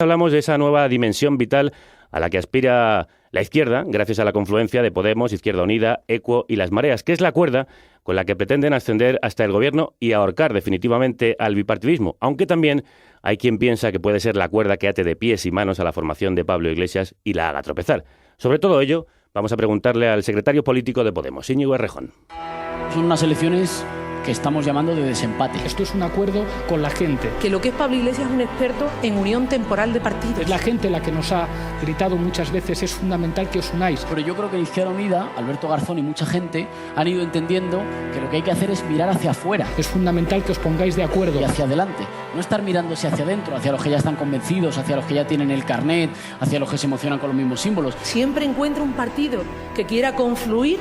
Hablamos de esa nueva dimensión vital a la que aspira la izquierda, gracias a la confluencia de Podemos, Izquierda Unida, ECUO y Las Mareas, que es la cuerda con la que pretenden ascender hasta el gobierno y ahorcar definitivamente al bipartidismo, aunque también hay quien piensa que puede ser la cuerda que ate de pies y manos a la formación de Pablo Iglesias y la haga tropezar. Sobre todo ello, vamos a preguntarle al secretario político de Podemos, Íñigo Errejón. Son unas elecciones que estamos llamando de desempate. Esto es un acuerdo con la gente. Que lo que es Pablo Iglesias es un experto en unión temporal de partidos. Es la gente la que nos ha gritado muchas veces, es fundamental que os unáis. Pero yo creo que en Izquierda Unida, Alberto Garzón y mucha gente han ido entendiendo que lo que hay que hacer es mirar hacia afuera. Es fundamental que os pongáis de acuerdo. Y hacia adelante. No estar mirándose hacia adentro, hacia los que ya están convencidos, hacia los que ya tienen el carnet, hacia los que se emocionan con los mismos símbolos. Siempre encuentra un partido que quiera confluir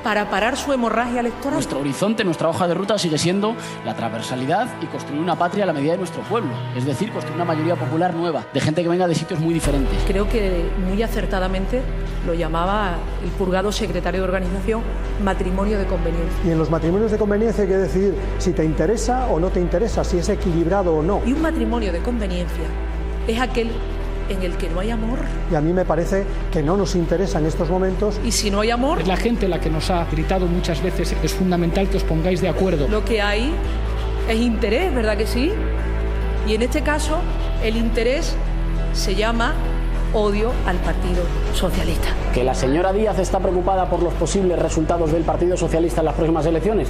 para parar su hemorragia electoral. Nuestro horizonte, nuestra hoja de ruta sigue siendo la transversalidad y construir una patria a la medida de nuestro pueblo. Es decir, construir una mayoría popular nueva, de gente que venga de sitios muy diferentes. Creo que muy acertadamente lo llamaba el purgado secretario de organización matrimonio de conveniencia. Y en los matrimonios de conveniencia hay que decidir si te interesa o no te interesa, si es equilibrado o no. Y un matrimonio de conveniencia es aquel en el que no hay amor. Y a mí me parece que no nos interesa en estos momentos. Y si no hay amor... Es la gente la que nos ha gritado muchas veces, es fundamental que os pongáis de acuerdo. Lo que hay es interés, ¿verdad que sí? Y en este caso, el interés se llama odio al Partido Socialista. ¿Que la señora Díaz está preocupada por los posibles resultados del Partido Socialista en las próximas elecciones?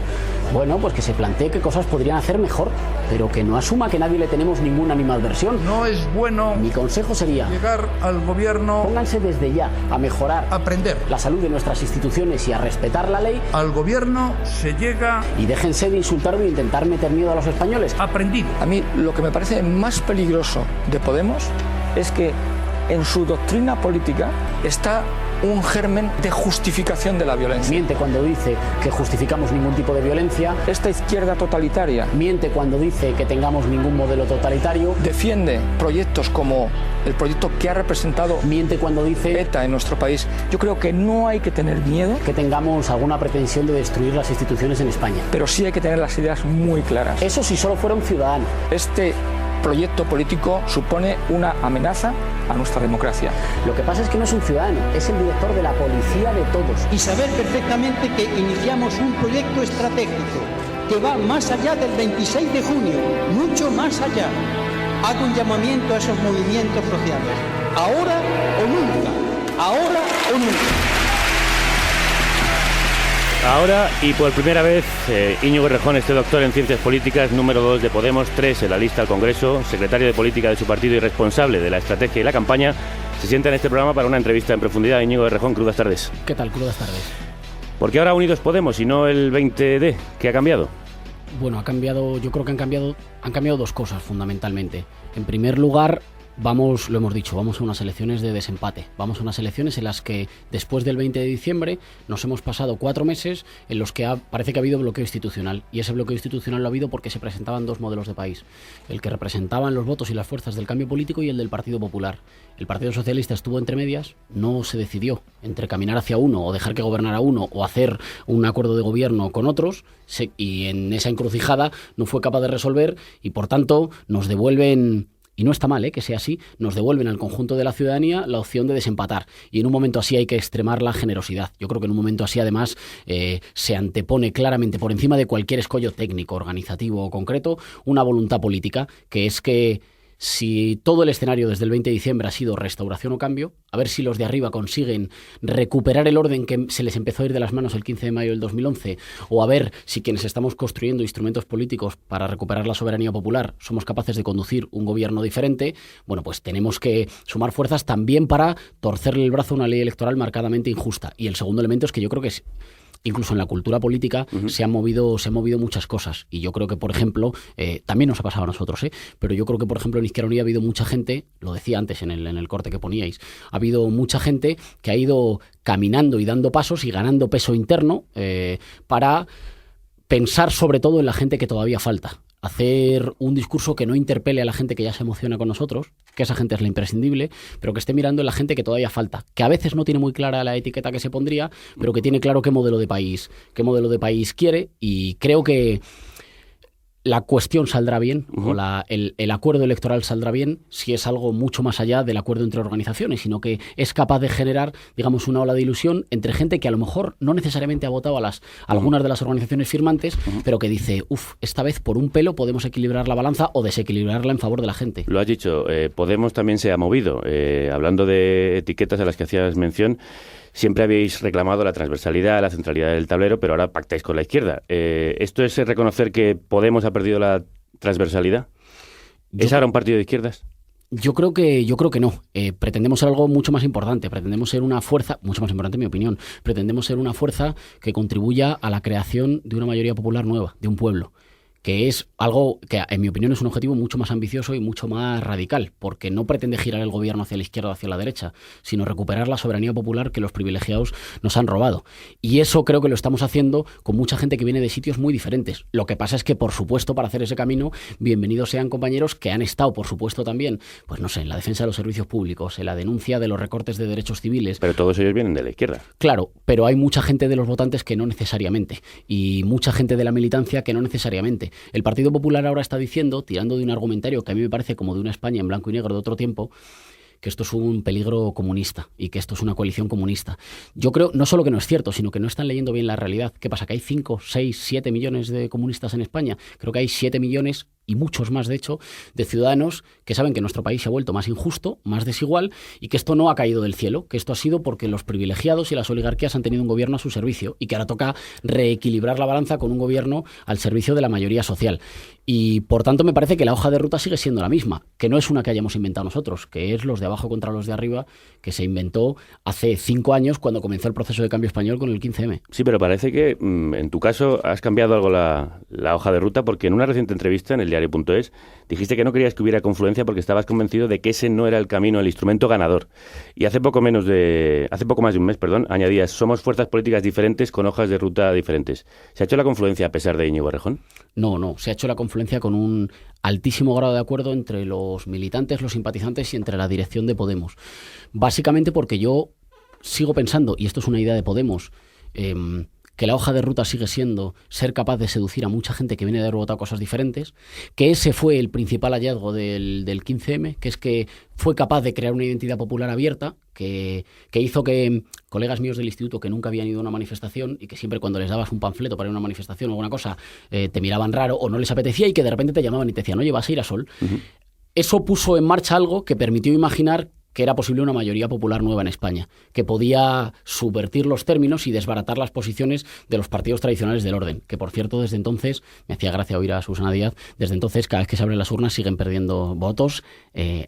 Bueno, pues que se plantee qué cosas podrían hacer mejor, pero que no asuma que nadie le tenemos ninguna animadversión. No es bueno. Mi consejo sería llegar al gobierno. Pónganse desde ya a mejorar, aprender la salud de nuestras instituciones y a respetar la ley. Al gobierno se llega. Y déjense de insultarme e intentar meter miedo a los españoles. Aprendido. A mí lo que me parece más peligroso de Podemos es que en su doctrina política está un germen de justificación de la violencia. Miente cuando dice que justificamos ningún tipo de violencia. Esta izquierda totalitaria miente cuando dice que tengamos ningún modelo totalitario. Defiende proyectos como el proyecto que ha representado miente cuando dice ETA en nuestro país. Yo creo que no hay que tener miedo que tengamos alguna pretensión de destruir las instituciones en España. Pero sí hay que tener las ideas muy claras. Eso si solo fuera un ciudadano. Este proyecto político supone una amenaza a nuestra democracia. Lo que pasa es que no es un ciudadano, es el director de la policía de todos. Y saber perfectamente que iniciamos un proyecto estratégico que va más allá del 26 de junio, mucho más allá. Hago un llamamiento a esos movimientos sociales. Ahora o nunca. Ahora o nunca. Ahora y por primera vez, Íñigo Errejón, este doctor en Ciencias Políticas, número 2 de Podemos, 3 en la lista al Congreso, secretario de Política de su partido y responsable de la estrategia y la campaña, se sienta en este programa para una entrevista en profundidad. Íñigo Errejón, crudas tardes. ¿Qué tal? Crudas tardes. ¿Por qué ahora Unidos Podemos y no el 20D? ¿Qué ha cambiado? Bueno, yo creo que han cambiado dos cosas fundamentalmente. En primer lugar, lo hemos dicho, vamos a unas elecciones de desempate. Vamos a unas elecciones en las que después del 20 de diciembre nos hemos pasado 4 meses en los que parece que ha habido bloqueo institucional. Y ese bloqueo institucional lo ha habido porque se presentaban dos modelos de país. El que representaban los votos y las fuerzas del cambio político y el del Partido Popular. El Partido Socialista estuvo entre medias, no se decidió entre caminar hacia uno o dejar que gobernara uno o hacer un acuerdo de gobierno con otros, y en esa encrucijada no fue capaz de resolver y por tanto nos devuelven... Y no está mal que sea así, nos devuelven al conjunto de la ciudadanía la opción de desempatar. Y en un momento así hay que extremar la generosidad. Yo creo que en un momento así además se antepone claramente por encima de cualquier escollo técnico, organizativo o concreto, una voluntad política, que es que si todo el escenario desde el 20 de diciembre ha sido restauración o cambio, a ver si los de arriba consiguen recuperar el orden que se les empezó a ir de las manos el 15 de mayo del 2011, o a ver si quienes estamos construyendo instrumentos políticos para recuperar la soberanía popular somos capaces de conducir un gobierno diferente, bueno, pues tenemos que sumar fuerzas también para torcerle el brazo a una ley electoral marcadamente injusta. Y el segundo elemento es que yo creo que es... Incluso en la cultura política se han movido muchas cosas. Y yo creo que, por ejemplo, también nos ha pasado a nosotros, pero yo creo que, por ejemplo, en Izquierda Unida ha habido mucha gente, lo decía antes en el corte que poníais, ha habido mucha gente que ha ido caminando y dando pasos y ganando peso interno para pensar sobre todo en la gente que todavía falta. Hacer un discurso que no interpele a la gente que ya se emociona con nosotros, que esa gente es la imprescindible, pero que esté mirando en la gente que todavía falta, que a veces no tiene muy clara la etiqueta que se pondría, pero que tiene claro qué modelo de país quiere. Y creo que la cuestión saldrá bien, o el acuerdo electoral saldrá bien si es algo mucho más allá del acuerdo entre organizaciones, sino que es capaz de generar, digamos, una ola de ilusión entre gente que a lo mejor no necesariamente ha votado a algunas de las organizaciones firmantes, pero que dice, esta vez por un pelo podemos equilibrar la balanza o desequilibrarla en favor de la gente. Lo has dicho, Podemos también se ha movido. Hablando de etiquetas a las que hacías mención, siempre habéis reclamado la transversalidad, la centralidad del tablero, pero ahora pactáis con la izquierda. ¿Esto es reconocer que Podemos ha perdido la transversalidad? ¿Es ahora un partido de izquierdas? Yo creo que no. Pretendemos ser algo mucho más importante. Pretendemos ser una fuerza, mucho más importante en mi opinión, pretendemos ser una fuerza que contribuya a la creación de una mayoría popular nueva, de un pueblo. Que es algo que, en mi opinión, es un objetivo mucho más ambicioso y mucho más radical, porque no pretende girar el gobierno hacia la izquierda o hacia la derecha, sino recuperar la soberanía popular que los privilegiados nos han robado. Y eso creo que lo estamos haciendo con mucha gente que viene de sitios muy diferentes. Lo que pasa es que, por supuesto, para hacer ese camino, bienvenidos sean compañeros que han estado, por supuesto, también, pues no sé, en la defensa de los servicios públicos, en la denuncia de los recortes de derechos civiles. Pero todos ellos vienen de la izquierda. Claro, pero hay mucha gente de los votantes que no necesariamente, y mucha gente de la militancia que no necesariamente. El Partido Popular ahora está diciendo, tirando de un argumentario que a mí me parece como de una España en blanco y negro de otro tiempo, que esto es un peligro comunista y que esto es una coalición comunista. Yo creo, no solo que no es cierto, sino que no están leyendo bien la realidad. ¿Qué pasa? ¿Que hay 5, 6, 7 millones de comunistas en España? Creo que hay 7 millones y muchos más, de hecho, de ciudadanos que saben que nuestro país se ha vuelto más injusto, más desigual, y que esto no ha caído del cielo, que esto ha sido porque los privilegiados y las oligarquías han tenido un gobierno a su servicio y que ahora toca reequilibrar la balanza con un gobierno al servicio de la mayoría social. Y, por tanto, me parece que la hoja de ruta sigue siendo la misma, que no es una que hayamos inventado nosotros, que es los de abajo contra los de arriba, que se inventó hace 5 años cuando comenzó el proceso de cambio español con el 15M. Sí, pero parece que en tu caso has cambiado algo la hoja de ruta, porque en una reciente entrevista en el diario.es dijiste que no querías que hubiera confluencia porque estabas convencido de que ese no era el camino, el instrumento ganador. Y hace poco más de un mes, añadías, somos fuerzas políticas diferentes con hojas de ruta diferentes. ¿Se ha hecho la confluencia a pesar de Íñigo Errejón? No, se ha hecho la confluencia con un altísimo grado de acuerdo entre los militantes, los simpatizantes y entre la dirección de Podemos. Básicamente porque yo sigo pensando, y esto es una idea de Podemos, que la hoja de ruta sigue siendo ser capaz de seducir a mucha gente que viene de haber votado cosas diferentes, que ese fue el principal hallazgo del 15M, que es que fue capaz de crear una identidad popular abierta, que hizo que colegas míos del instituto que nunca habían ido a una manifestación y que siempre cuando les dabas un panfleto para ir a una manifestación o alguna cosa te miraban raro o no les apetecía y que de repente te llamaban y te decían, oye, vas a ir a Sol. Uh-huh. Eso puso en marcha algo que permitió imaginar que era posible una mayoría popular nueva en España, que podía subvertir los términos y desbaratar las posiciones de los partidos tradicionales del orden, que por cierto desde entonces, me hacía gracia oír a Susana Díaz, desde entonces cada vez que se abren las urnas siguen perdiendo votos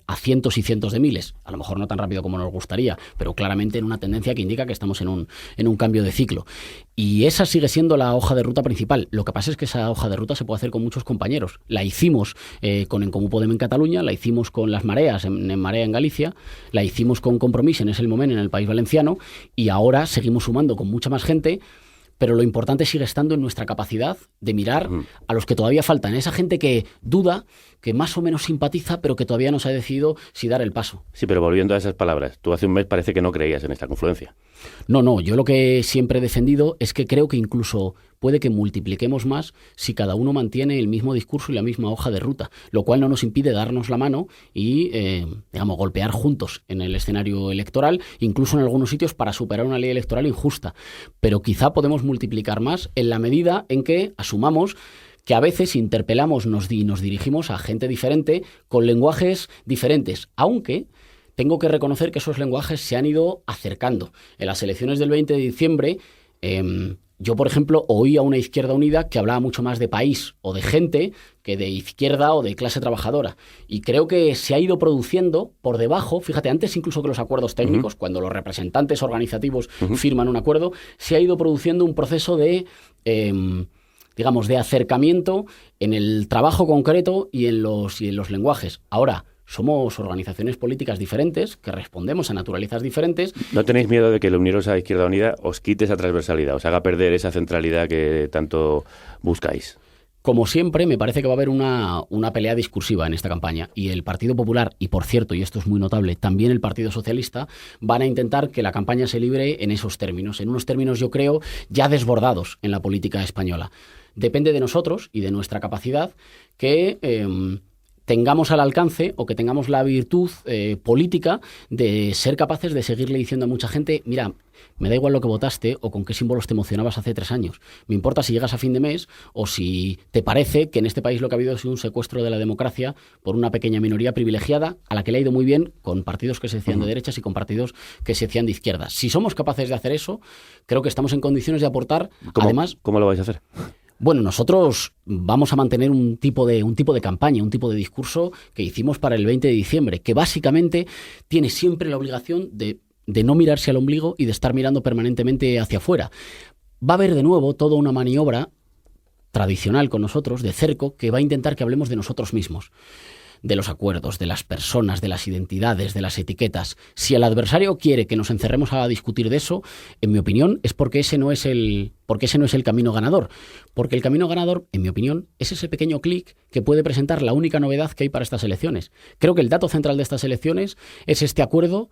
a cientos y cientos de miles, a lo mejor no tan rápido como nos gustaría, pero claramente en una tendencia que indica que estamos en un cambio de ciclo. Y esa sigue siendo la hoja de ruta principal. Lo que pasa es que esa hoja de ruta se puede hacer con muchos compañeros. La hicimos con En Comú Podem en Cataluña, la hicimos con Las Mareas en Marea en Galicia, la hicimos con Compromís en ese momento en el País Valenciano y ahora seguimos sumando con mucha más gente, pero lo importante sigue estando en nuestra capacidad de mirar a los que todavía faltan, esa gente que duda, que más o menos simpatiza, pero que todavía no se ha decidido si dar el paso. Sí, pero volviendo a esas palabras, tú hace un mes parece que no creías en esta confluencia. No, yo lo que siempre he defendido es que creo que incluso puede que multipliquemos más si cada uno mantiene el mismo discurso y la misma hoja de ruta, lo cual no nos impide darnos la mano y, golpear juntos en el escenario electoral, incluso en algunos sitios para superar una ley electoral injusta. Pero quizá podemos multiplicar más en la medida en que asumamos que a veces interpelamos y nos dirigimos a gente diferente con lenguajes diferentes, aunque tengo que reconocer que esos lenguajes se han ido acercando. En las elecciones del 20 de diciembre, yo, por ejemplo, oí a una izquierda unida que hablaba mucho más de país o de gente que de izquierda o de clase trabajadora. Y creo que se ha ido produciendo por debajo, fíjate, antes incluso que los acuerdos técnicos, cuando los representantes organizativos firman un acuerdo, se ha ido produciendo un proceso de de acercamiento en el trabajo concreto y en los lenguajes. Ahora, somos organizaciones políticas diferentes, que respondemos a naturalezas diferentes. ¿No tenéis miedo de que el uniros a Izquierda Unida os quite esa transversalidad, os haga perder esa centralidad que tanto buscáis? Como siempre, me parece que va a haber una pelea discursiva en esta campaña, y el Partido Popular, y por cierto, y esto es muy notable, también el Partido Socialista, van a intentar que la campaña se libre en esos términos, en unos términos, yo creo, ya desbordados en la política española. Depende de nosotros y de nuestra capacidad que tengamos al alcance, o que tengamos la virtud política de ser capaces de seguirle diciendo a mucha gente: mira, me da igual lo que votaste o con qué símbolos te emocionabas hace 3 años. Me importa si llegas a fin de mes o si te parece que en este país lo que ha habido ha sido un secuestro de la democracia por una pequeña minoría privilegiada a la que le ha ido muy bien con partidos que se decían de derechas y con partidos que se decían de izquierdas. Si somos capaces de hacer eso, creo que estamos en condiciones de aportar. Además, ¿cómo lo vais a hacer? Bueno, nosotros vamos a mantener un tipo de campaña, un tipo de discurso que hicimos para el 20 de diciembre, que básicamente tiene siempre la obligación de no mirarse al ombligo y de estar mirando permanentemente hacia afuera. Va a haber de nuevo toda una maniobra tradicional con nosotros, de cerco, que va a intentar que hablemos de nosotros mismos, de los acuerdos, de las personas, de las identidades, de las etiquetas. Si el adversario quiere que nos encerremos a discutir de eso, en mi opinión, es porque ese no es el camino ganador. Porque el camino ganador, en mi opinión, es ese pequeño clic que puede presentar la única novedad que hay para estas elecciones. Creo que el dato central de estas elecciones es este acuerdo,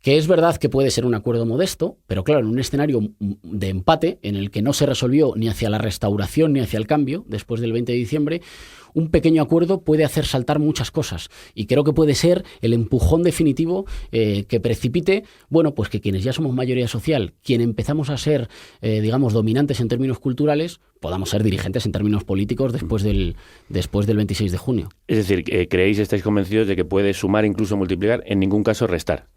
que es verdad que puede ser un acuerdo modesto, pero claro, en un escenario de empate en el que no se resolvió ni hacia la restauración ni hacia el cambio después del 20 de diciembre, un pequeño acuerdo puede hacer saltar muchas cosas, y creo que puede ser el empujón definitivo que precipite, bueno, pues que quienes ya somos mayoría social, quien empezamos a ser, digamos, dominantes en términos culturales, podamos ser dirigentes en términos políticos después del 26 de junio. Es decir, estáis convencidos de que puede sumar, incluso multiplicar, en ningún caso restar.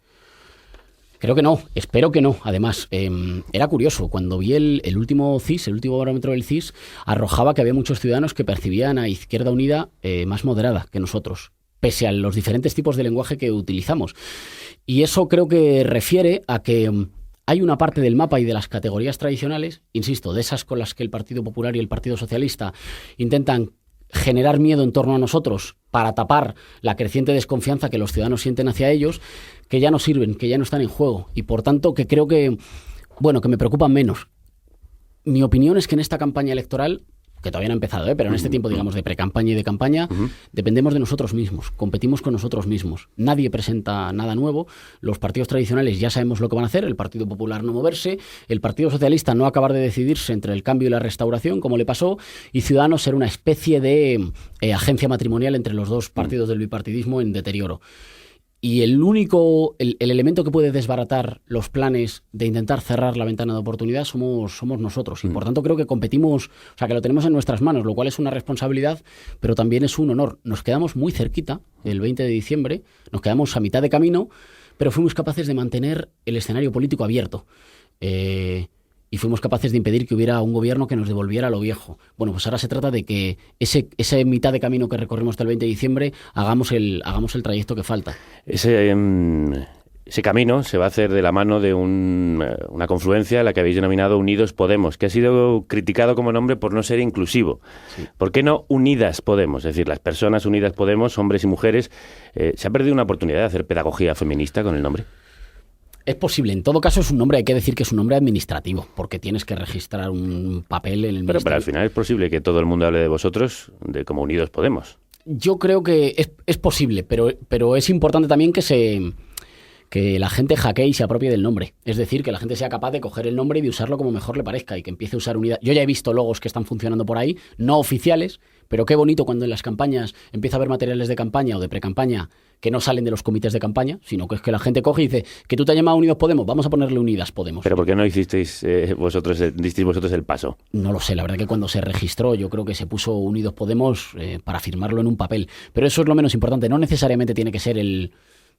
Creo que no, espero que no. Además, era curioso, cuando vi el último CIS, el último barómetro del CIS, arrojaba que había muchos ciudadanos que percibían a Izquierda Unida más moderada que nosotros, pese a los diferentes tipos de lenguaje que utilizamos. Y eso creo que refiere a que hay una parte del mapa y de las categorías tradicionales, insisto, de esas con las que el Partido Popular y el Partido Socialista intentan generar miedo en torno a nosotros para tapar la creciente desconfianza que los ciudadanos sienten hacia ellos, que ya no sirven, que ya no están en juego, y por tanto que creo que, bueno, que me preocupan menos. Mi opinión es que en esta campaña electoral, que todavía no ha empezado, pero en este tiempo, digamos, de precampaña y de campaña, dependemos de nosotros mismos, competimos con nosotros mismos. Nadie presenta nada nuevo, los partidos tradicionales ya sabemos lo que van a hacer, el Partido Popular no moverse, el Partido Socialista no acabar de decidirse entre el cambio y la restauración, como le pasó, y Ciudadanos ser una especie de agencia matrimonial entre los dos partidos del bipartidismo en deterioro. Y el elemento que puede desbaratar los planes de intentar cerrar la ventana de oportunidad somos nosotros. Y por tanto creo que competimos, o sea, que lo tenemos en nuestras manos, lo cual es una responsabilidad, pero también es un honor. Nos quedamos muy cerquita, el 20 de diciembre, nos quedamos a mitad de camino, pero fuimos capaces de mantener el escenario político abierto. Y fuimos capaces de impedir que hubiera un gobierno que nos devolviera lo viejo. Bueno, pues ahora se trata de que ese mitad de camino que recorrimos hasta el 20 de diciembre hagamos el trayecto que falta. Ese camino se va a hacer de la mano de una confluencia a la que habéis denominado Unidos Podemos, que ha sido criticado como nombre por no ser inclusivo. Sí. ¿Por qué no Unidas Podemos? Es decir, las personas Unidas Podemos, hombres y mujeres, ¿se ha perdido una oportunidad de hacer pedagogía feminista con el nombre? Es posible. En todo caso, es un nombre, hay que decir que es un nombre administrativo, porque tienes que registrar un papel en el ministerio. Pero al final es posible que todo el mundo hable de vosotros como Unidos Podemos. Yo creo que es posible, pero es importante también que la gente hackee y se apropie del nombre. Es decir, que la gente sea capaz de coger el nombre y de usarlo como mejor le parezca, y que empiece a usar unidad. Yo ya he visto logos que están funcionando por ahí, no oficiales, pero qué bonito cuando en las campañas empieza a haber materiales de campaña o de precampaña que no salen de los comités de campaña, sino que es que la gente coge y dice que tú te has llamado Unidos Podemos, vamos a ponerle Unidas Podemos. ¿Pero por qué no disteis vosotros el paso? No lo sé, la verdad que cuando se registró yo creo que se puso Unidos Podemos para firmarlo en un papel, pero eso es lo menos importante, no necesariamente tiene que ser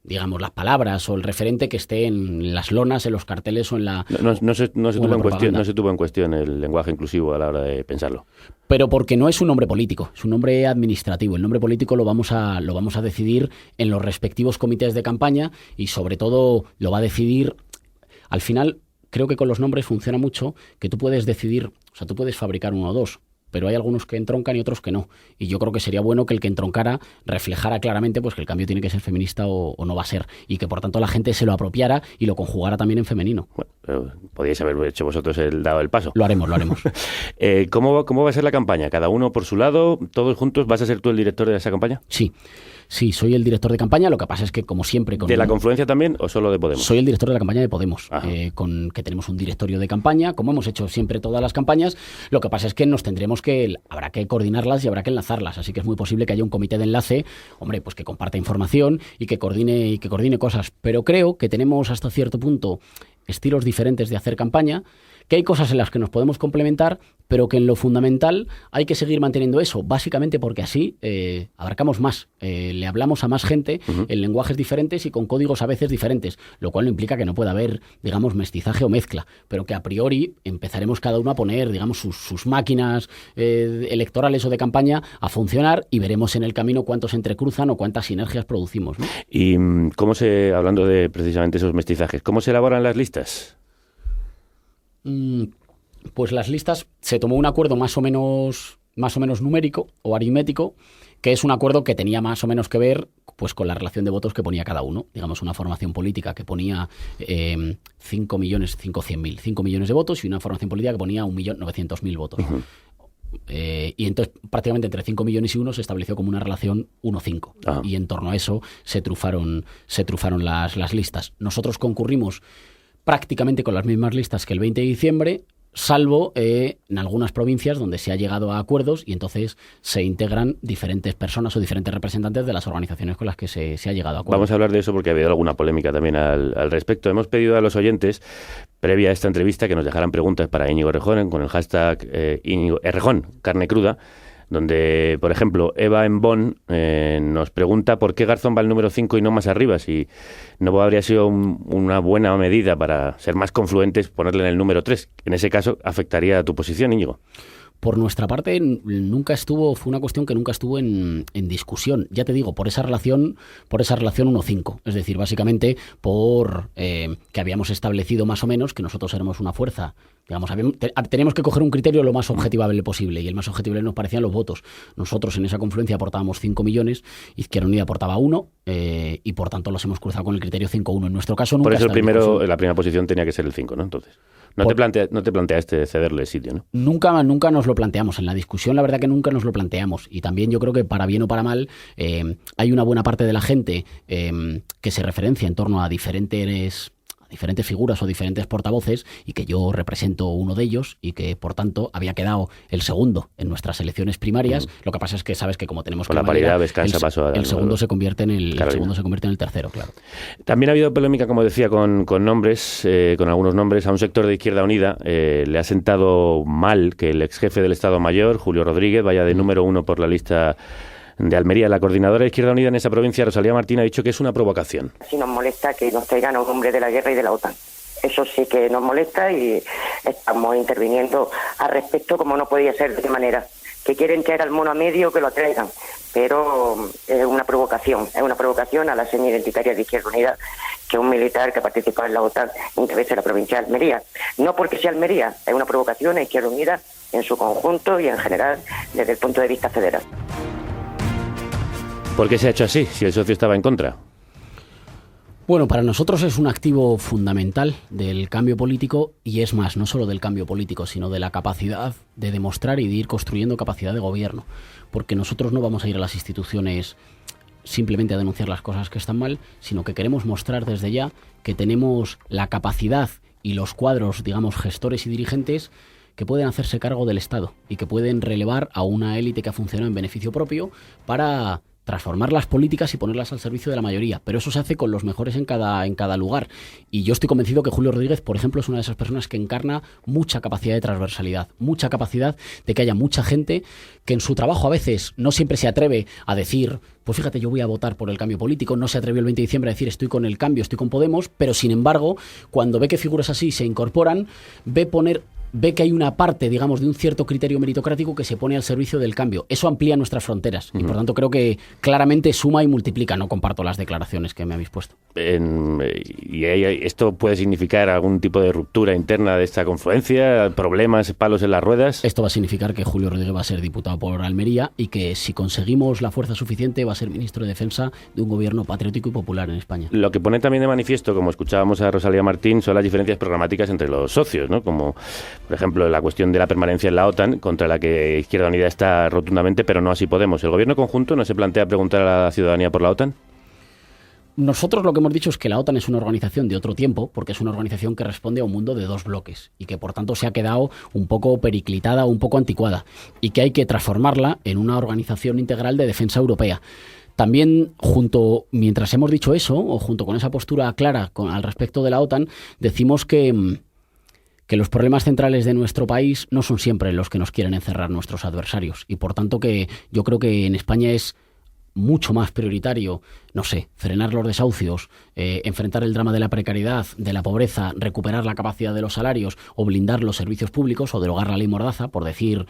digamos, las palabras o el referente que esté en las lonas, en los carteles o en la no se tuvo en cuestión el lenguaje inclusivo a la hora de pensarlo. Pero porque no es un nombre político, es un nombre administrativo. El nombre político lo vamos a decidir en los respectivos comités de campaña, y sobre todo lo va a decidir. Al final, creo que con los nombres funciona mucho que tú puedes decidir, o sea, tú puedes fabricar uno o dos, pero hay algunos que entroncan y otros que no. Y yo creo que sería bueno que el que entroncara reflejara claramente pues que el cambio tiene que ser feminista o no va a ser, y que por tanto la gente se lo apropiara y lo conjugara también en femenino. Bueno, Podríais haber hecho vosotros dado el paso. Lo haremos. ¿Cómo va a ser la campaña? ¿Cada uno por su lado? ¿Todos juntos? ¿Vas a ser tú el director de esa campaña? Sí, soy el director de campaña. Lo que pasa es que, como siempre... ¿De la confluencia también o solo de Podemos? Soy el director de la campaña de Podemos, que tenemos un directorio de campaña, como hemos hecho siempre todas las campañas. Lo que pasa es que habrá que coordinarlas y habrá que enlazarlas. Así que es muy posible que haya un comité de enlace, pues que comparta información y que coordine cosas. Pero creo que tenemos hasta cierto punto estilos diferentes de hacer campaña, que hay cosas en las que nos podemos complementar, pero que en lo fundamental hay que seguir manteniendo eso, básicamente porque así abarcamos más, le hablamos a más gente en lenguajes diferentes y con códigos a veces diferentes, lo cual no implica que no pueda haber, digamos, mestizaje o mezcla, pero que a priori empezaremos cada uno a poner, digamos, sus máquinas electorales o de campaña a funcionar y veremos en el camino cuántos se entrecruzan o cuántas sinergias producimos, ¿no? Y hablando de precisamente esos mestizajes, ¿cómo se elaboran las listas? Pues las listas, se tomó un acuerdo más o menos numérico o aritmético, que es un acuerdo que tenía más o menos que ver pues con la relación de votos que ponía cada uno. Digamos, una formación política que ponía 5 millones de votos y una formación política que ponía 1.900.000 votos. Y entonces prácticamente entre 5 millones y 1 se estableció como una relación 1-5. Y en torno a eso se trufaron las listas. Nosotros concurrimos prácticamente con las mismas listas que el 20 de diciembre, salvo en algunas provincias donde se ha llegado a acuerdos y entonces se integran diferentes personas o diferentes representantes de las organizaciones con las que se ha llegado a acuerdos. Vamos a hablar de eso porque ha habido alguna polémica también al respecto. Hemos pedido a los oyentes, previa a esta entrevista, que nos dejaran preguntas para Íñigo Errejón con el hashtag Errejón, carne cruda, donde, por ejemplo, Eva en Bonn nos pregunta por qué Garzón va al número 5 y no más arriba, si no habría sido una buena medida para ser más confluentes ponerle en el número 3. En ese caso, afectaría a tu posición, Íñigo. Por nuestra parte, fue una cuestión que nunca estuvo en discusión. Ya te digo, por esa relación 1-5. Es decir, básicamente que habíamos establecido más o menos que nosotros éramos una fuerza. Digamos, teníamos que coger un criterio lo más objetivable posible y el más objetivo nos parecían los votos. Nosotros en esa confluencia aportábamos 5 millones, Izquierda Unida aportaba 1 y por tanto los hemos cruzado con el criterio 5-1. En nuestro caso nunca. Por eso la primera posición tenía que ser el 5, ¿no? Entonces. No te planteaste cederle sitio, ¿no? Nunca nos lo planteamos. En la discusión, la verdad que nunca nos lo planteamos. Y también yo creo que, para bien o para mal, hay una buena parte de la gente que se referencia en torno a diferentes figuras o diferentes portavoces y que yo represento uno de ellos y que por tanto había quedado el segundo en nuestras elecciones primarias. Lo que pasa es que sabes que como tenemos con la paridad descansa paso a el segundo se convierte en el tercero, claro. También ha habido polémica, como decía, con nombres, con algunos nombres. A un sector de Izquierda Unida le ha sentado mal que el ex jefe del Estado Mayor, Julio Rodríguez, vaya de número 1 por la lista de Almería. La coordinadora de Izquierda Unida en esa provincia, Rosalía Martín, ha dicho que es una provocación. Sí nos molesta que nos traigan a un hombre de la guerra y de la OTAN. Eso sí que nos molesta y estamos interviniendo al respecto, como no podía ser de otra manera. Que quieren traer al mono a medio, que lo traigan. Pero es una provocación a la seña identitaria de Izquierda Unida que un militar que participa en la OTAN interese la provincia de Almería. No porque sea Almería, es una provocación a Izquierda Unida en su conjunto y en general desde el punto de vista federal. ¿Por qué se ha hecho así, si el socio estaba en contra? Bueno, para nosotros es un activo fundamental del cambio político y es más, no solo del cambio político, sino de la capacidad de demostrar y de ir construyendo capacidad de gobierno. Porque nosotros no vamos a ir a las instituciones simplemente a denunciar las cosas que están mal, sino que queremos mostrar desde ya que tenemos la capacidad y los cuadros, digamos, gestores y dirigentes que pueden hacerse cargo del Estado y que pueden relevar a una élite que ha funcionado en beneficio propio para transformar las políticas y ponerlas al servicio de la mayoría, pero eso se hace con los mejores en cada lugar. Y yo estoy convencido que Julio Rodríguez, por ejemplo, es una de esas personas que encarna mucha capacidad de transversalidad, mucha capacidad de que haya mucha gente que en su trabajo a veces no siempre se atreve a decir, pues fíjate, yo voy a votar por el cambio político, no se atrevió el 20 de diciembre a decir estoy con el cambio, estoy con Podemos, pero sin embargo, cuando ve que figuras así se incorporan, ve poner ve que hay una parte, digamos, de un cierto criterio meritocrático que se pone al servicio del cambio. Eso amplía nuestras fronteras y, por tanto, creo que claramente suma y multiplica. No comparto las declaraciones que me habéis puesto. ¿Y esto puede significar algún tipo de ruptura interna de esta confluencia? ¿Problemas, palos en las ruedas? Esto va a significar que Julio Rodríguez va a ser diputado por Almería y que, si conseguimos la fuerza suficiente, va a ser ministro de Defensa de un gobierno patriótico y popular en España. Lo que pone también de manifiesto, como escuchábamos a Rosalía Martín, son las diferencias programáticas entre los socios, ¿no? Como, por ejemplo, la cuestión de la permanencia en la OTAN, contra la que Izquierda Unida está rotundamente, pero no así Podemos. ¿El gobierno conjunto no se plantea preguntar a la ciudadanía por la OTAN? Nosotros lo que hemos dicho es que la OTAN es una organización de otro tiempo, porque es una organización que responde a un mundo de dos bloques y que, por tanto, se ha quedado un poco periclitada, un poco anticuada, y que hay que transformarla en una organización integral de defensa europea. También, mientras hemos dicho eso, o junto con esa postura clara al respecto de la OTAN, decimos que los problemas centrales de nuestro país no son siempre los que nos quieren encerrar nuestros adversarios, y por tanto que yo creo que en España es mucho más prioritario, no sé, frenar los desahucios, enfrentar el drama de la precariedad, de la pobreza, recuperar la capacidad de los salarios o blindar los servicios públicos o derogar la ley Mordaza, por decir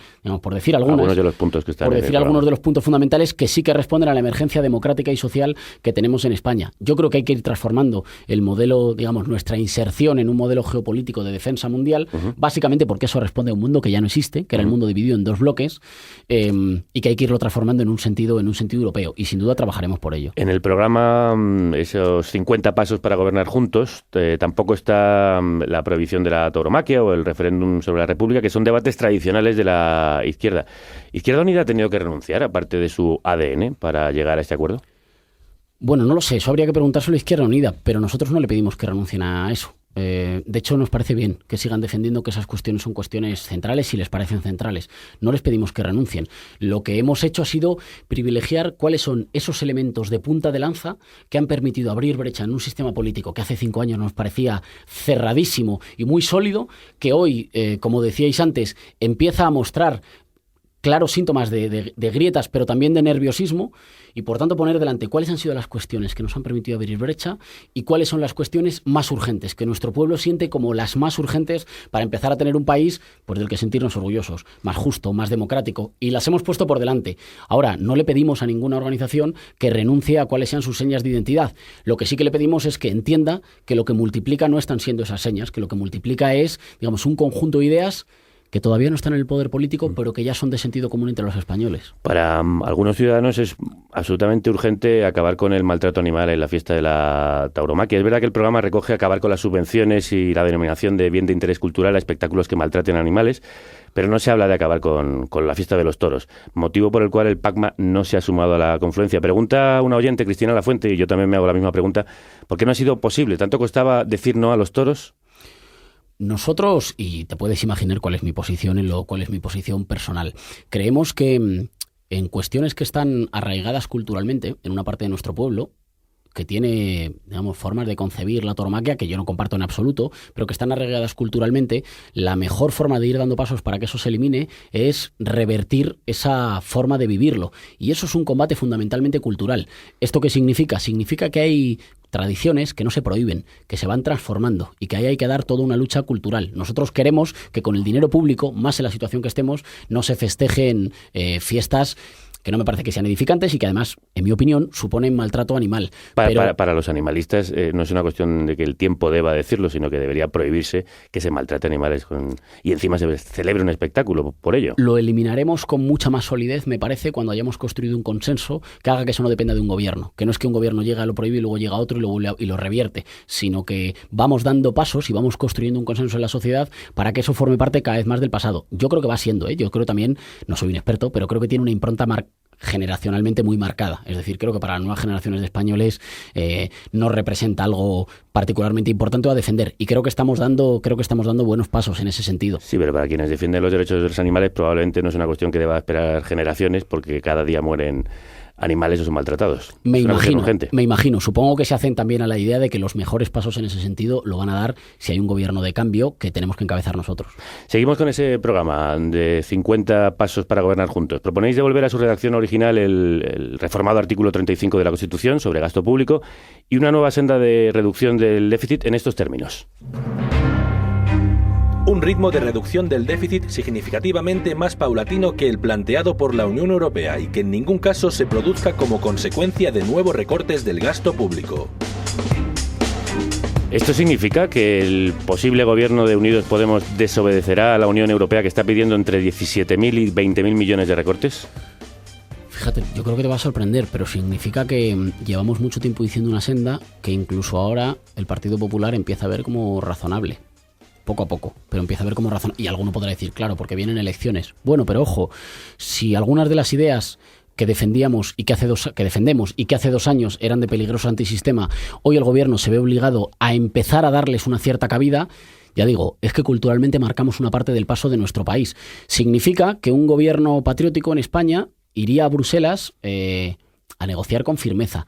algunos de los puntos que están por decir algunos de los puntos fundamentales que sí que responden a la emergencia democrática y social que tenemos en España. Yo creo que hay que ir transformando el modelo, digamos, nuestra inserción en un modelo geopolítico de defensa mundial, básicamente porque eso responde a un mundo que ya no existe, que era el mundo dividido en dos bloques, y que hay que irlo transformando en un sentido europeo, y sin duda trabajaremos por ello. En el programa, esos 50 pasos para gobernar juntos, tampoco está la prohibición de la tauromaquia o el referéndum sobre la República, que son debates tradicionales de la izquierda. ¿Izquierda Unida ha tenido que renunciar, aparte de su ADN, para llegar a este acuerdo? Bueno, no lo sé, eso habría que preguntárselo a Izquierda Unida, pero nosotros no le pedimos que renuncien a eso. De hecho, nos parece bien que sigan defendiendo que esas cuestiones son cuestiones centrales si les parecen centrales. No les pedimos que renuncien. Lo que hemos hecho ha sido privilegiar cuáles son esos elementos de punta de lanza que han permitido abrir brecha en un sistema político que hace 5 años nos parecía cerradísimo y muy sólido, que hoy, como decíais antes, empieza a mostrar claros síntomas de grietas, pero también de nerviosismo, y por tanto poner delante cuáles han sido las cuestiones que nos han permitido abrir brecha y cuáles son las cuestiones más urgentes, que nuestro pueblo siente como las más urgentes para empezar a tener un país del que sentirnos orgullosos, más justo, más democrático, y las hemos puesto por delante. Ahora, no le pedimos a ninguna organización que renuncie a cuáles sean sus señas de identidad. Lo que sí que le pedimos es que entienda que lo que multiplica no están siendo esas señas, que lo que multiplica es, digamos, un conjunto de ideas que todavía no están en el poder político, pero que ya son de sentido común entre los españoles. Para algunos ciudadanos es absolutamente urgente acabar con el maltrato animal en la fiesta de la tauromaquia. Es verdad que el programa recoge acabar con las subvenciones y la denominación de bien de interés cultural a espectáculos que maltraten animales, pero no se habla de acabar con la fiesta de los toros, motivo por el cual el PACMA no se ha sumado a la confluencia. Pregunta una oyente, Cristina Lafuente, y yo también me hago la misma pregunta, ¿por qué no ha sido posible? ¿Tanto costaba decir no a los toros? Nosotros, y te puedes imaginar cuál es mi posición cuál es mi posición personal, creemos que en cuestiones que están arraigadas culturalmente en una parte de nuestro pueblo, que tiene, digamos, formas de concebir la tauromaquia que yo no comparto en absoluto, pero que están arraigadas culturalmente, la mejor forma de ir dando pasos para que eso se elimine es revertir esa forma de vivirlo. Y eso es un combate fundamentalmente cultural. ¿Esto qué significa? Significa que hay tradiciones que no se prohíben, que se van transformando y que ahí hay que dar toda una lucha cultural. Nosotros queremos que con el dinero público, más en la situación que estemos, no se festejen fiestas que no me parece que sean edificantes y que además, en mi opinión, suponen maltrato animal. Para los animalistas no es una cuestión de que el tiempo deba decirlo, sino que debería prohibirse que se maltrate animales y encima se celebre un espectáculo por ello. Lo eliminaremos con mucha más solidez, me parece, cuando hayamos construido un consenso que haga que eso no dependa de un gobierno. Que no es que un gobierno llegue a lo prohíbe y luego llega otro y lo revierte, sino que vamos dando pasos y vamos construyendo un consenso en la sociedad para que eso forme parte cada vez más del pasado. Yo creo que va siendo, yo creo también, no soy un experto, pero creo que tiene una impronta generacionalmente muy marcada. Es decir, creo que para las nuevas generaciones de españoles no representa algo particularmente importante a defender. Y creo que estamos dando buenos pasos en ese sentido. Sí, pero para quienes defienden los derechos de los animales probablemente no es una cuestión que deba esperar generaciones, porque cada día mueren animales o son maltratados. Me imagino. Supongo que se hacen también a la idea de que los mejores pasos en ese sentido lo van a dar si hay un gobierno de cambio que tenemos que encabezar nosotros. Seguimos con ese programa de 50 pasos para gobernar juntos. Proponéis devolver a su redacción original el reformado artículo 35 de la Constitución sobre gasto público y una nueva senda de reducción del déficit en estos términos. Un un ritmo de reducción del déficit significativamente más paulatino que el planteado por la Unión Europea y que en ningún caso se produzca como consecuencia de nuevos recortes del gasto público. ¿Esto significa que el posible gobierno de Unidos Podemos desobedecerá a la Unión Europea, que está pidiendo entre 17.000 y 20.000 millones de recortes? Fíjate, yo creo que te va a sorprender, pero significa que llevamos mucho tiempo diciendo una senda que incluso ahora el Partido Popular empieza a ver como razonable. Poco a poco, pero empieza a ver como razonable. Y alguno podrá decir, claro, porque vienen elecciones. Bueno, pero ojo, si algunas de las ideas que defendíamos y que defendemos y que hace 2 años eran de peligroso antisistema, hoy el gobierno se ve obligado a empezar a darles una cierta cabida. Ya digo, es que culturalmente marcamos una parte del paso de nuestro país. Significa que un gobierno patriótico en España iría a Bruselas a negociar con firmeza.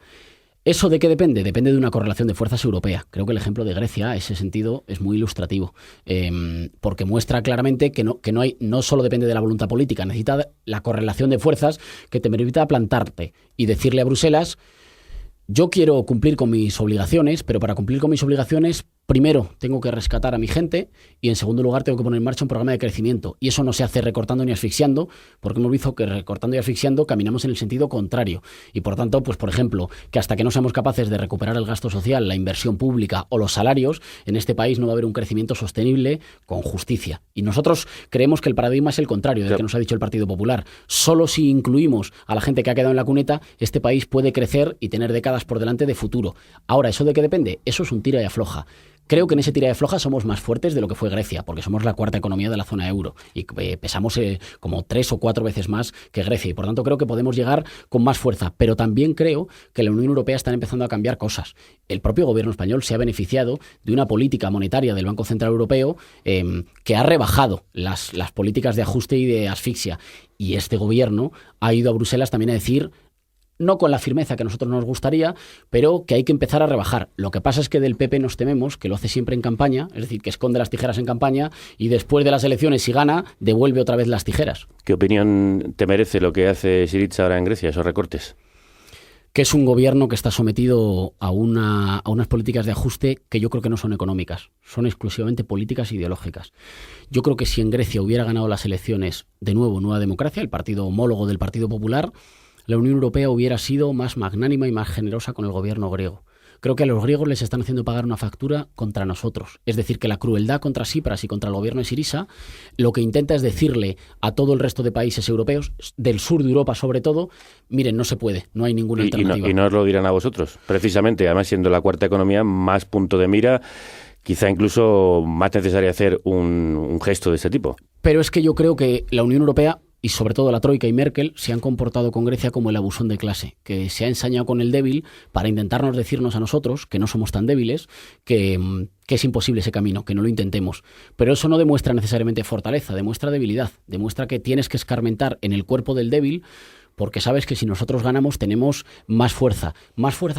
¿Eso de qué depende? Depende de una correlación de fuerzas europea. Creo que el ejemplo de Grecia, en ese sentido, es muy ilustrativo, porque muestra claramente que no solo depende de la voluntad política, necesita la correlación de fuerzas que te permita plantarte y decirle a Bruselas: yo quiero cumplir con mis obligaciones, pero para cumplir con mis obligaciones, primero tengo que rescatar a mi gente y en segundo lugar tengo que poner en marcha un programa de crecimiento. Y eso no se hace recortando ni asfixiando, porque hemos visto que recortando y asfixiando caminamos en el sentido contrario. Y por tanto, pues por ejemplo, que hasta que no seamos capaces de recuperar el gasto social, la inversión pública o los salarios, en este país no va a haber un crecimiento sostenible con justicia. Y nosotros creemos que el paradigma es el contrario del que nos ha dicho el Partido Popular. Solo si incluimos a la gente que ha quedado en la cuneta, este país puede crecer y tener décadas por delante de futuro. Ahora, ¿eso de qué depende? Eso es un tira y afloja. Creo que en ese tira de floja somos más fuertes de lo que fue Grecia, porque somos la 4ª economía de la zona euro y pesamos como 3 o 4 veces más que Grecia y por tanto creo que podemos llegar con más fuerza, pero también creo que en la Unión Europea están empezando a cambiar cosas. El propio gobierno español se ha beneficiado de una política monetaria del Banco Central Europeo que ha rebajado las políticas de ajuste y de asfixia, y este gobierno ha ido a Bruselas también a decir, no con la firmeza que a nosotros nos gustaría, pero que hay que empezar a rebajar. Lo que pasa es que del PP nos tememos que lo hace siempre en campaña, es decir, que esconde las tijeras en campaña y después de las elecciones, si gana, devuelve otra vez las tijeras. ¿Qué opinión te merece lo que hace Syriza ahora en Grecia, esos recortes? Que es un gobierno que está sometido a unas políticas de ajuste que yo creo que no son económicas, son exclusivamente políticas ideológicas. Yo creo que si en Grecia hubiera ganado las elecciones de nuevo Nueva Democracia, el partido homólogo del Partido Popular, la Unión Europea hubiera sido más magnánima y más generosa con el gobierno griego. Creo que a los griegos les están haciendo pagar una factura contra nosotros. Es decir, que la crueldad contra Tsipras y contra el gobierno de Syriza lo que intenta es decirle a todo el resto de países europeos, del sur de Europa sobre todo, miren, no se puede, no hay ninguna alternativa. Y no os lo dirán a vosotros, precisamente, además siendo la 4ª economía, más punto de mira, quizá incluso más necesario hacer un gesto de este tipo. Pero es que yo creo que la Unión Europea, y sobre todo la Troika y Merkel, se han comportado con Grecia como el abusón de clase, que se ha ensañado con el débil para intentarnos decirnos a nosotros, que no somos tan débiles, que es imposible ese camino, que no lo intentemos. Pero eso no demuestra necesariamente fortaleza, demuestra debilidad, demuestra que tienes que escarmentar en el cuerpo del débil, porque sabes que si nosotros ganamos tenemos más fuerza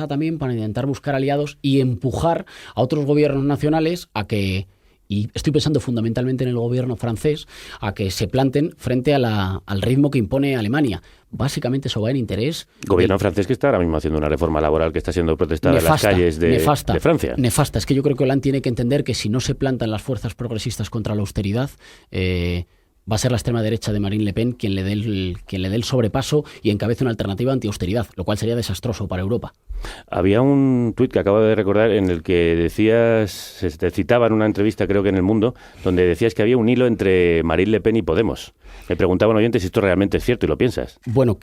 también para intentar buscar aliados y empujar a otros gobiernos nacionales a que, y estoy pensando fundamentalmente en el gobierno francés, a que se planten frente al ritmo que impone Alemania. Básicamente eso va en interés... Gobierno francés que está ahora mismo haciendo una reforma laboral que está siendo protestada en las calles de Francia. Nefasta. Es que yo creo que Hollande tiene que entender que si no se plantan las fuerzas progresistas contra la austeridad... va a ser la extrema derecha de Marine Le Pen quien le dé el sobrepaso y encabece una alternativa anti-austeridad, lo cual sería desastroso para Europa. Había un tuit que acabo de recordar en el que decías, se te citaba en una entrevista, creo que en El Mundo, donde decías que había un hilo entre Marine Le Pen y Podemos. Me preguntaban oyentes si esto realmente es cierto y lo piensas. Bueno,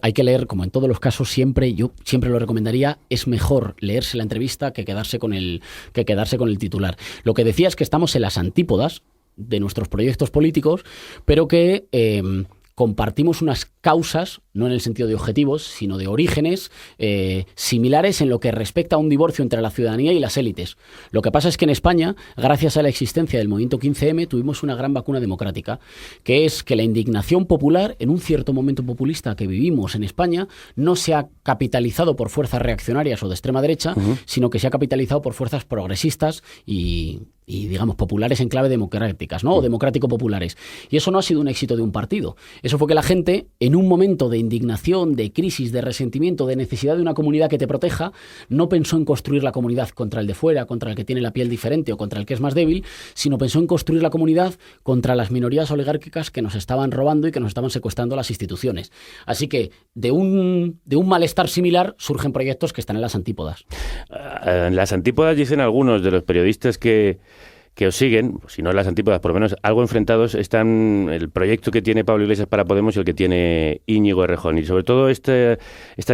hay que leer, como en todos los casos, yo siempre lo recomendaría, es mejor leerse la entrevista que quedarse con el titular. Lo que decía es que estamos en las antípodas de nuestros proyectos políticos, pero que compartimos unas causas, no en el sentido de objetivos, sino de orígenes similares en lo que respecta a un divorcio entre la ciudadanía y las élites. Lo que pasa es que en España, gracias a la existencia del movimiento 15M, tuvimos una gran vacuna democrática, que es que la indignación popular, en un cierto momento populista que vivimos en España, no se ha capitalizado por fuerzas reaccionarias o de extrema derecha, sino que se ha capitalizado por fuerzas progresistas y y digamos populares en clave democráticas, ¿no? O democrático-populares. Y eso no ha sido un éxito de un partido. Eso fue que la gente, en un momento de indignación, de crisis, de resentimiento, de necesidad de una comunidad que te proteja, no pensó en construir la comunidad contra el de fuera, contra el que tiene la piel diferente o contra el que es más débil, sino pensó en construir la comunidad contra las minorías oligárquicas que nos estaban robando y que nos estaban secuestrando las instituciones. Así que de un malestar similar surgen proyectos que están en las antípodas. En las antípodas dicen algunos de los periodistas que os siguen, si no en las antípodas, por lo menos algo enfrentados, están el proyecto que tiene Pablo Iglesias para Podemos y el que tiene Íñigo Errejón. Y sobre todo estas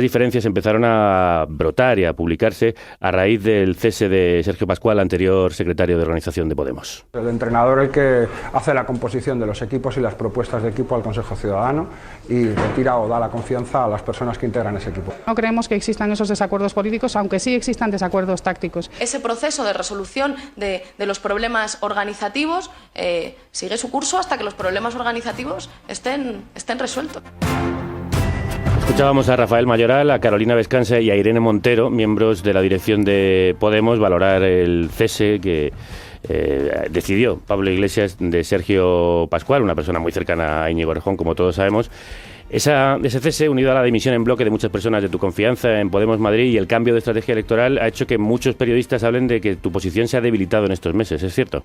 diferencias empezaron a brotar y a publicarse a raíz del cese de Sergio Pascual, anterior secretario de organización de Podemos. El entrenador el que hace la composición de los equipos y las propuestas de equipo al Consejo Ciudadano y retira o da la confianza a las personas que integran ese equipo. No creemos que existan esos desacuerdos políticos, aunque sí existan desacuerdos tácticos. Ese proceso de resolución de los problemas organizativos sigue su curso hasta que los problemas organizativos estén resueltos. Escuchábamos a Rafael Mayoral, a Carolina Vescanza y a Irene Montero, miembros de la dirección de Podemos, valorar el cese que decidió Pablo Iglesias de Sergio Pascual, una persona muy cercana a Íñigo Errejón, como todos sabemos. Ese cese, unido a la dimisión en bloque de muchas personas de tu confianza en Podemos Madrid y el cambio de estrategia electoral, ha hecho que muchos periodistas hablen de que tu posición se ha debilitado en estos meses, ¿es cierto?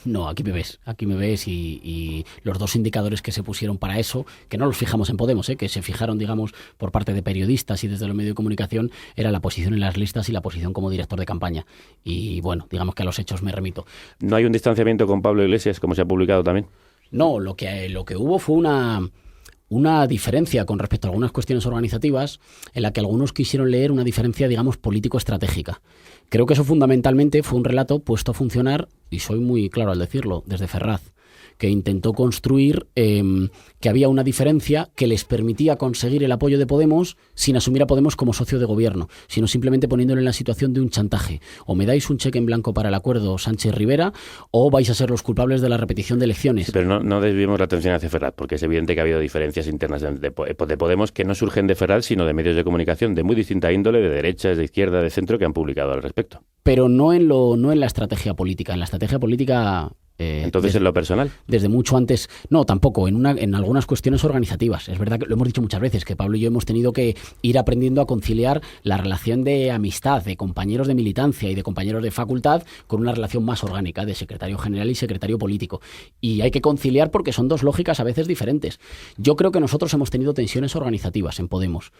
No, aquí me ves y los dos indicadores que se pusieron para eso, que no los fijamos en Podemos, que se fijaron, digamos, por parte de periodistas y desde los medios de comunicación, era la posición en las listas y la posición como director de campaña. Y bueno, digamos que a los hechos me remito. ¿No hay un distanciamiento con Pablo Iglesias, como se ha publicado también? No, lo que hubo fue una diferencia con respecto a algunas cuestiones organizativas en la que algunos quisieron leer una diferencia, digamos, político-estratégica. Creo que eso fundamentalmente fue un relato puesto a funcionar, y soy muy claro al decirlo, desde Ferraz, que intentó construir que había una diferencia que les permitía conseguir el apoyo de Podemos sin asumir a Podemos como socio de gobierno, sino simplemente poniéndolo en la situación de un chantaje. O me dais un cheque en blanco para el acuerdo Sánchez-Rivera o vais a ser los culpables de la repetición de elecciones. Sí, pero no desviemos la atención hacia Ferraz, porque es evidente que ha habido diferencias internas de Podemos que no surgen de Ferraz, sino de medios de comunicación de muy distinta índole, de derechas, de izquierda, de centro, que han publicado al respecto. Pero no en la estrategia política. En la estrategia política... Entonces, ¿en lo personal? Desde mucho antes. No, tampoco. En algunas cuestiones organizativas. Es verdad que lo hemos dicho muchas veces, que Pablo y yo hemos tenido que ir aprendiendo a conciliar la relación de amistad, de compañeros de militancia y de compañeros de facultad con una relación más orgánica de secretario general y secretario político. Y hay que conciliar porque son dos lógicas a veces diferentes. Yo creo que nosotros hemos tenido tensiones organizativas en Podemos,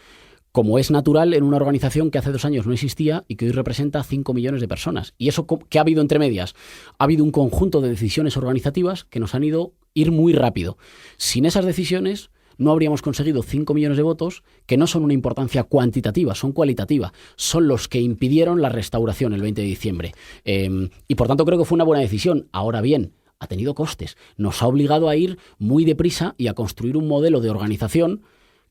como es natural en una organización que hace 2 años no existía y que hoy representa 5 millones de personas. ¿Y eso qué ha habido entre medias? Ha habido un conjunto de decisiones organizativas que nos han ido ir muy rápido. Sin esas decisiones no habríamos conseguido 5 millones de votos, que no son una importancia cuantitativa, son cualitativa. Son los que impidieron la restauración el 20 de diciembre. Y por tanto creo que fue una buena decisión. Ahora bien, ha tenido costes. Nos ha obligado a ir muy deprisa y a construir un modelo de organización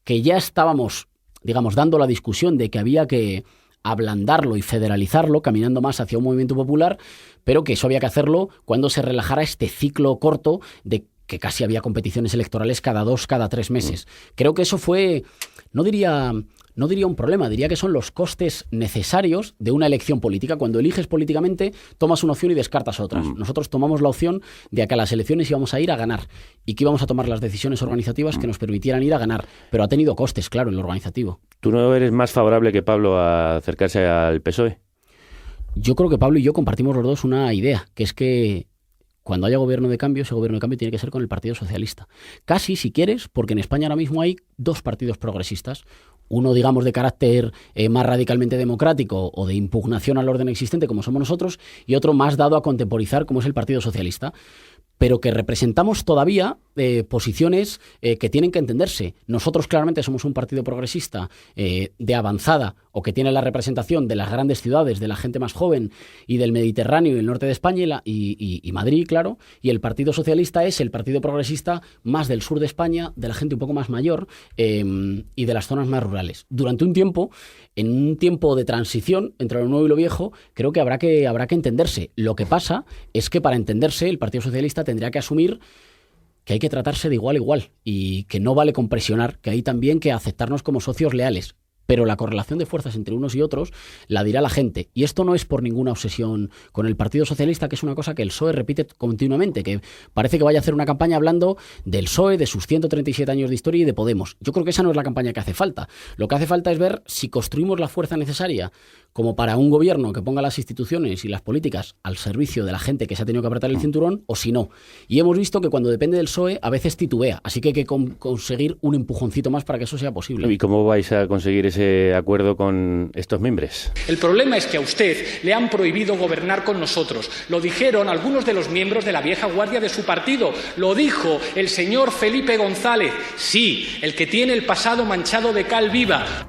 que ya estábamos, digamos, dando la discusión de que había que ablandarlo y federalizarlo, caminando más hacia un movimiento popular, pero que eso había que hacerlo cuando se relajara este ciclo corto de que casi había competiciones electorales cada 2, cada 3 meses. Creo que eso fue, no diría un problema, diría que son los costes necesarios de una elección política. Cuando eliges políticamente, tomas una opción y descartas otras. Nosotros tomamos la opción de que a las elecciones íbamos a ir a ganar y que íbamos a tomar las decisiones organizativas que nos permitieran ir a ganar. Pero ha tenido costes, claro, en lo organizativo. ¿Tú no eres más favorable que Pablo a acercarse al PSOE? Yo creo que Pablo y yo compartimos los dos una idea, que es que cuando haya gobierno de cambio, ese gobierno de cambio tiene que ser con el Partido Socialista. Casi, si quieres, porque en España ahora mismo hay 2 partidos progresistas. Uno, digamos, de carácter más radicalmente democrático o de impugnación al orden existente, como somos nosotros, y otro más dado a contemporizar, como es el Partido Socialista, pero que representamos todavía posiciones que tienen que entenderse. Nosotros claramente somos un partido progresista de avanzada, o que tiene la representación de las grandes ciudades, de la gente más joven y del Mediterráneo y el norte de España y Madrid, claro, y el Partido Socialista es el partido progresista más del sur de España, de la gente un poco más mayor y de las zonas más rurales. Durante un tiempo, en un tiempo de transición entre lo nuevo y lo viejo, creo que habrá que entenderse. Lo que pasa es que para entenderse el Partido Socialista tendría que asumir que hay que tratarse de igual a igual y que no vale compresionar, que hay también que aceptarnos como socios leales. pero la correlación de fuerzas entre unos y otros la dirá la gente. Y esto no es por ninguna obsesión con el Partido Socialista, que es una cosa que el PSOE repite continuamente, que parece que vaya a hacer una campaña hablando del PSOE, de sus 137 años de historia y de Podemos. Yo creo que esa no es la campaña que hace falta. Lo que hace falta es ver si construimos la fuerza necesaria como para un gobierno que ponga las instituciones y las políticas al servicio de la gente que se ha tenido que apretar el cinturón, o si no. Y hemos visto que cuando depende del PSOE a veces titubea, así que hay que conseguir un empujoncito más para que eso sea posible. ¿Y cómo vais a conseguir ese acuerdo con estos miembros? El problema es que a usted le han prohibido gobernar con nosotros. Lo dijeron algunos de los miembros de la vieja guardia de su partido. Lo dijo el señor Felipe González. Sí, el que tiene el pasado manchado de cal viva.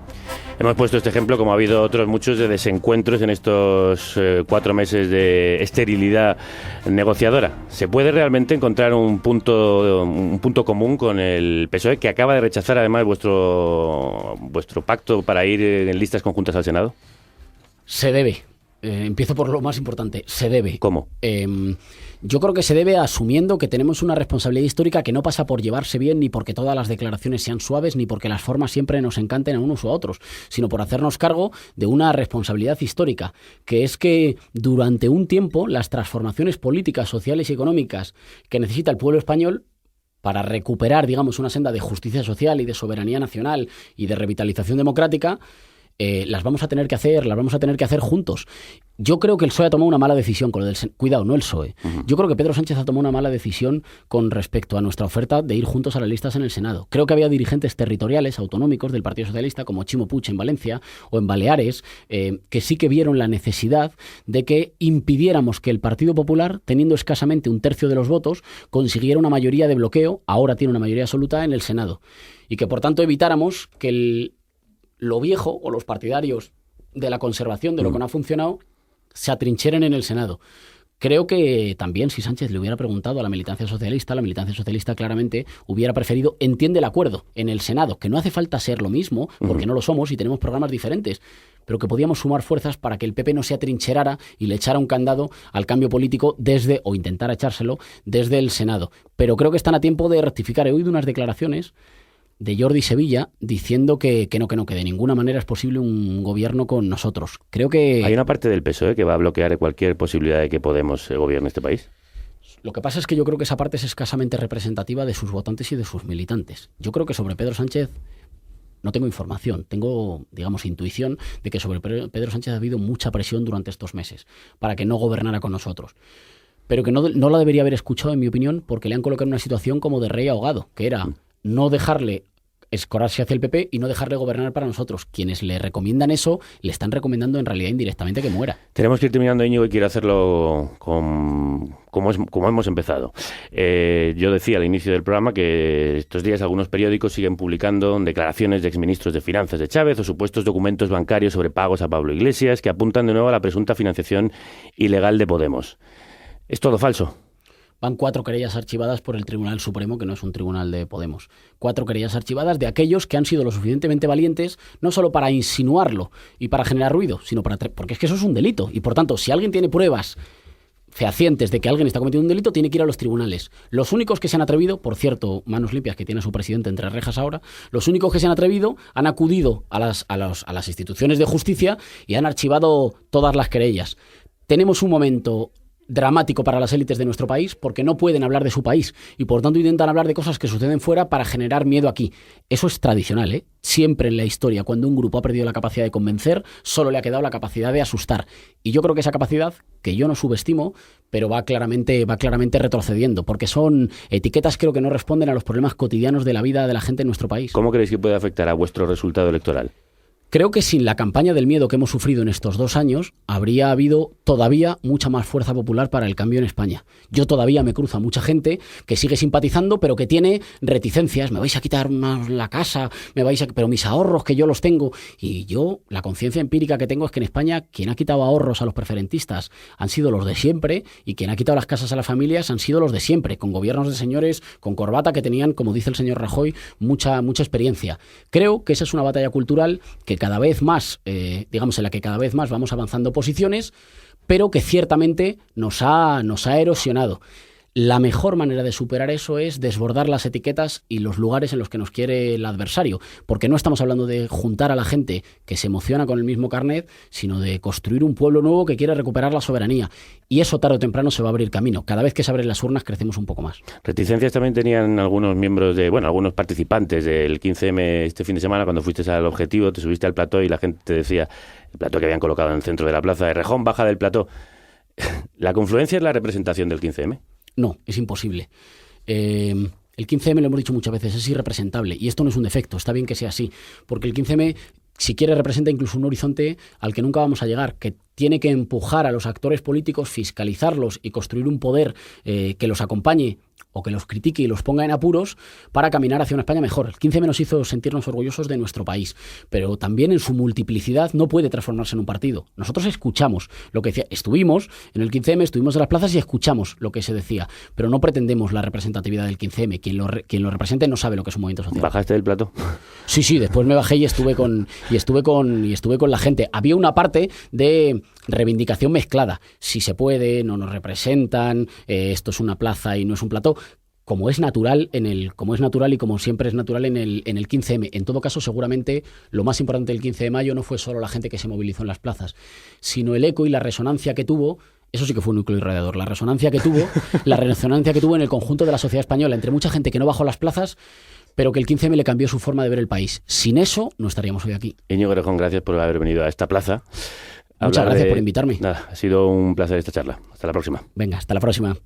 Hemos puesto este ejemplo, como ha habido otros muchos, de desencuentros en estos 4 meses de esterilidad negociadora. ¿Se puede realmente encontrar un punto común con el PSOE, que acaba de rechazar además vuestro pacto para ir en listas conjuntas al Senado? Se debe. Empiezo por lo más importante. Se debe. ¿Cómo? Yo creo que se debe asumiendo que tenemos una responsabilidad histórica que no pasa por llevarse bien, ni porque todas las declaraciones sean suaves, ni porque las formas siempre nos encanten a unos o a otros, sino por hacernos cargo de una responsabilidad histórica, que es que durante un tiempo las transformaciones políticas, sociales y económicas que necesita el pueblo español para recuperar, digamos, una senda de justicia social y de soberanía nacional y de revitalización democrática, las vamos a tener que hacer juntos. Yo creo que el PSOE ha tomado una mala decisión con lo del cuidado, no el PSOE. Yo creo que Pedro Sánchez ha tomado una mala decisión con respecto a nuestra oferta de ir juntos a las listas en el Senado. Creo que había dirigentes territoriales, autonómicos del Partido Socialista, como Chimo Puig en Valencia o en Baleares, que sí que vieron la necesidad de que impidiéramos que el Partido Popular, teniendo escasamente 1/3 de los votos, consiguiera una mayoría de bloqueo, ahora tiene una mayoría absoluta en el Senado. Y que por tanto evitáramos que lo viejo o los partidarios de la conservación de lo que no ha funcionado se atrincheren en el Senado. Creo que también si Sánchez le hubiera preguntado a la militancia socialista claramente hubiera preferido, entiende el acuerdo en el Senado, que no hace falta ser lo mismo, porque no lo somos y tenemos programas diferentes, pero que podíamos sumar fuerzas para que el PP no se atrincherara y le echara un candado al cambio político o intentara echárselo desde el Senado. Pero creo que están a tiempo de rectificar. He oído unas declaraciones de Jordi Sevilla diciendo que de ninguna manera es posible un gobierno con nosotros. Creo que hay una parte del PSOE que va a bloquear cualquier posibilidad de que Podemos gobierne este país. Lo que pasa es que yo creo que esa parte es escasamente representativa de sus votantes y de sus militantes. Yo creo que sobre Pedro Sánchez no tengo información, tengo, digamos, intuición de que sobre Pedro Sánchez ha habido mucha presión durante estos meses para que no gobernara con nosotros. Pero que no la debería haber escuchado, en mi opinión, porque le han colocado en una situación como de rey ahogado, que era no dejarle escorarse hacia el PP y no dejarle gobernar para nosotros. Quienes le recomiendan eso, le están recomendando en realidad indirectamente que muera. Tenemos que ir terminando, Íñigo, y quiero hacerlo como hemos empezado. Yo decía al inicio del programa que estos días algunos periódicos siguen publicando declaraciones de exministros de Finanzas de Chávez o supuestos documentos bancarios sobre pagos a Pablo Iglesias que apuntan de nuevo a la presunta financiación ilegal de Podemos. ¿Es todo falso? Van 4 querellas archivadas por el Tribunal Supremo, que no es un tribunal de Podemos. 4 querellas archivadas de aquellos que han sido lo suficientemente valientes, no solo para insinuarlo y para generar ruido, sino porque es que eso es un delito. Y por tanto, si alguien tiene pruebas fehacientes de que alguien está cometiendo un delito, tiene que ir a los tribunales. Los únicos que se han atrevido, por cierto, manos limpias que tiene a su presidente entre rejas ahora, los únicos que se han atrevido han acudido a las instituciones de justicia y han archivado todas las querellas. Tenemos un momento dramático para las élites de nuestro país porque no pueden hablar de su país y por tanto intentan hablar de cosas que suceden fuera para generar miedo aquí. Eso es tradicional, ¿eh? Siempre en la historia, cuando un grupo ha perdido la capacidad de convencer, solo le ha quedado la capacidad de asustar. Y yo creo que esa capacidad, que yo no subestimo, pero va claramente retrocediendo, porque son etiquetas creo que no responden a los problemas cotidianos de la vida de la gente en nuestro país. ¿Cómo creéis que puede afectar a vuestro resultado electoral? Creo que sin la campaña del miedo que hemos sufrido en estos 2 años, habría habido todavía mucha más fuerza popular para el cambio en España. Yo todavía me cruza mucha gente que sigue simpatizando, pero que tiene reticencias. Me vais a quitar la casa, pero mis ahorros que yo los tengo. Y yo, la conciencia empírica que tengo es que en España quien ha quitado ahorros a los preferentistas han sido los de siempre y quien ha quitado las casas a las familias han sido los de siempre, con gobiernos de señores con corbata que tenían, como dice el señor Rajoy, mucha experiencia. Creo que esa es una batalla cultural que cada vez más, en la que cada vez más vamos avanzando posiciones, pero que ciertamente nos ha erosionado. La mejor manera de superar eso es desbordar las etiquetas y los lugares en los que nos quiere el adversario, porque no estamos hablando de juntar a la gente que se emociona con el mismo carnet, sino de construir un pueblo nuevo que quiere recuperar la soberanía. Y eso tarde o temprano se va a abrir camino. Cada vez que se abren las urnas crecemos un poco más. Reticencias también tenían algunos miembros algunos participantes del 15M este fin de semana, cuando fuiste al objetivo, te subiste al plató y la gente te decía, el plató que habían colocado en el centro de la plaza, Errejón, baja del plató. ¿La confluencia es la representación del 15M? No, es imposible. El 15M, lo hemos dicho muchas veces, es irrepresentable. Y esto no es un defecto, está bien que sea así. Porque el 15M, si quiere, representa incluso un horizonte al que nunca vamos a llegar, que tiene que empujar a los actores políticos, fiscalizarlos y construir un poder que los acompañe o que los critique y los ponga en apuros para caminar hacia una España mejor. El 15M nos hizo sentirnos orgullosos de nuestro país, pero también en su multiplicidad no puede transformarse en un partido. Nosotros escuchamos lo que decía, estuvimos en el 15M, estuvimos en las plazas y escuchamos lo que se decía, pero no pretendemos la representatividad del 15M. Quien lo represente no sabe lo que es un movimiento social. ¿Bajaste del plató? Sí, después me bajé y estuve con la gente. Había una parte de reivindicación mezclada. Si se puede, no nos representan, esto es una plaza y no es un plató. Como es natural y como siempre es natural en el 15M. En todo caso, seguramente lo más importante del 15 de mayo no fue solo la gente que se movilizó en las plazas, sino el eco y la resonancia que tuvo. Eso sí que fue un núcleo irradiador. La resonancia que tuvo en el conjunto de la sociedad española, entre mucha gente que no bajó a las plazas, pero que el 15M le cambió su forma de ver el país. Sin eso, no estaríamos hoy aquí. Íñigo Errejón, gracias por haber venido a esta plaza. Muchas gracias por invitarme. Nada, ha sido un placer esta charla. Hasta la próxima. Venga, hasta la próxima.